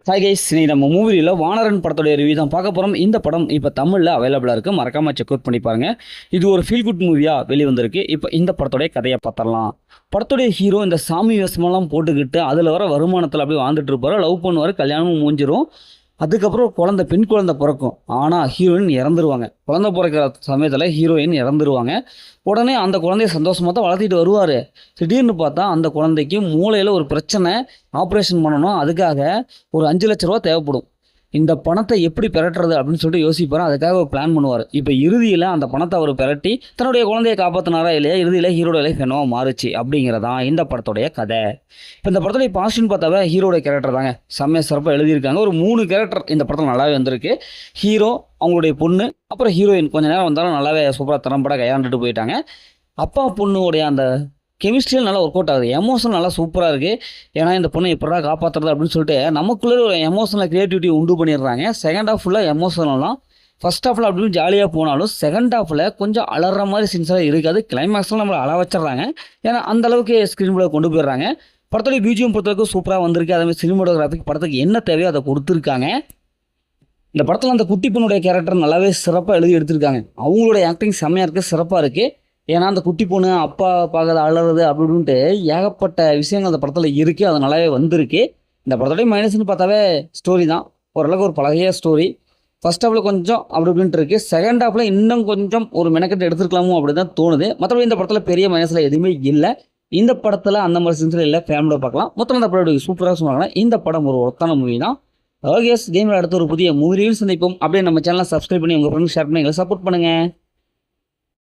Hi guys, இன்னைக்கு நம்ம மூவியில் வானரன் படத்துடைய ரிவ்யூ தான் பார்க்க போகிறோம். இந்த படம் இப்போ தமிழில் அவைலபிளாக இருக்குது, மறக்காமல் செக் அவுட் பண்ணி பாருங்க. இது ஒரு ஃபீல் குட் மூவியாக வெளிவந்திருக்கு. இப்போ இந்த படத்துடைய கதையை பார்த்துடலாம். படத்துடைய ஹீரோ இந்த சாமி வேஷமெல்லாம் போட்டுக்கிட்டு அதில் வர வருமானத்தில் அப்படியே வாழ்ந்துட்டு இருப்பார். லவ் பண்ணுவார், கல்யாணமும் முடிஞ்சிடும். அதுக்கப்புறம் குழந்தை, பெண் குழந்தை பிறக்கும். ஆனால் ஹீரோயின் இறந்துருவாங்க. குழந்தை பிறக்கிற சமயத்தில் ஹீரோயின் இறந்துருவாங்க. உடனே அந்த குழந்தைய சந்தோஷமாக தான் வளர்த்திட்டு வருவார். திடீர்னு பார்த்தா அந்த குழந்தைக்கு மூளையில் ஒரு பிரச்சனை, ஆப்ரேஷன் பண்ணணும். அதுக்காக ஒரு 5 லட்ச ரூபா தேவைப்படும். இந்த பணத்தை எப்படி பெரட்டுறது அப்படின்னு சொல்லிட்டு யோசிப்பார். அதுக்காக ஒரு பிளான் பண்ணுவார். இப்போ இறுதியில் அந்த பணத்தை அவர் பெரட்டி தன்னுடைய குழந்தையை காப்பாற்றினாரா இல்லையா, இறுதியில் ஹீரோட லைஃப் என்னவோ மாறுச்சு அப்படிங்கிறதான் இந்த படத்துடைய கதை. இப்போ இந்த படத்துடைய பாசிட்டிவ்னு பார்த்தாவே ஹீரோடைய கேரக்டர் தாங்க செம்மையாக சிறப்பாக எழுதியிருக்காங்க. ஒரு 3 கேரக்டர் இந்த படத்தில் நல்லாவே வந்திருக்கு. ஹீரோ, அவங்களுடைய பொண்ணு, அப்புறம் ஹீரோயின் கொஞ்சம் நேரம் வந்தாலும் நல்லாவே சூப்பராக திறம்பட கையாண்டுட்டு போயிட்டாங்க. அப்பா பொண்ணுடைய அந்த கெமிஸ்ட்ரியில் நல்லா ஒர்க் அவுட் ஆகுது. எமோஷன் நல்லா சூப்பராக இருக்குது. ஏன்னா இந்த பொண்ணை எப்படா காப்பாற்றுறது அப்படின்னு சொல்லிட்டு நமக்குள்ளே ஒரு எமோஷனல் க்ரியேட்டிவிட்டி உண்டு பண்ணிடுறாங்க. செகண்ட் ஹாஃப் ஃபுல்லாக எமோஷனல்லாம், ஃபஸ்ட் ஹாஃபில் அப்படின்னு ஜாலியாக போனாலும் செகண்ட் ஹாஃபில் கொஞ்சம் அலற மாதிரி சின்சராக இருக்காது. கிளைமேக்ஸ்லாம் நம்மளை அழ வச்சிடுறாங்க. ஏன்னா அந்தளவுக்கு ஸ்க்ரீன் பிளே கொண்டு போயிடுறாங்க. படத்துடைய பிஜிஎம் பொறுத்தவரைக்கும் சூப்பராக வந்திருக்கு. அதேமாதிரி சினிமாட்டோகிராஃபிக் படத்துக்கு என்ன தேவையோ அதை கொடுத்துருக்காங்க. இந்த படத்தில் அந்த குட்டி பொண்ணுடைய கேரக்டர் நல்லாவே சிறப்பாக எழுதி எடுத்திருக்காங்க. அவங்களுடைய ஆக்டிங் செம்மையாக இருக்குது, சிறப்பாக இருக்குது. ஏன்னா அந்த குட்டி பொண்ணு அப்பா பார்க்கறது, அழறது அப்படின்ட்டு ஏகப்பட்ட விஷயங்கள் அந்த படத்தில் இருக்குது. அது நல்லாவே வந்திருக்கு. இந்த படத்தோடைய மைனஸ்னு பார்த்தாவே ஸ்டோரி தான். ஓரளவுக்கு ஒரு பழகிய ஸ்டோரி. ஃபர்ஸ்ட் ஹாஃபில் கொஞ்சம் அப்படி இப்படின்ட்டு இருக்குது. செகண்ட் ஹாஃபில் இன்னும் கொஞ்சம் ஒரு மெனக்கெட்டு எடுத்துருக்கலாமோ அப்படி தான் தோணுது. மற்றபடி இந்த படத்தில் பெரிய மைனஸில் எதுவுமே இல்லை. இந்த படத்தில் அந்த மாதிரி சின்சில் இல்லை, ஃபேமிலியோட பார்க்கலாம். மொத்தம் இந்த படம் சூப்பராக சொன்னாங்கன்னா இந்த படம் ஒரு ஒருத்தான மூவி தான். ஓகே, கேம்ல அடுத்த ஒரு புதிய மூவி ரிவ்யூ சந்திப்போம். அப்படியே நம்ம சேனலை சப்ஸ்கிரைப் பண்ணி உங்கள் ஃப்ரெண்ட்ஸ் ஷேர் பண்ணி எங்களை சப்போர்ட் பண்ணுங்கள்.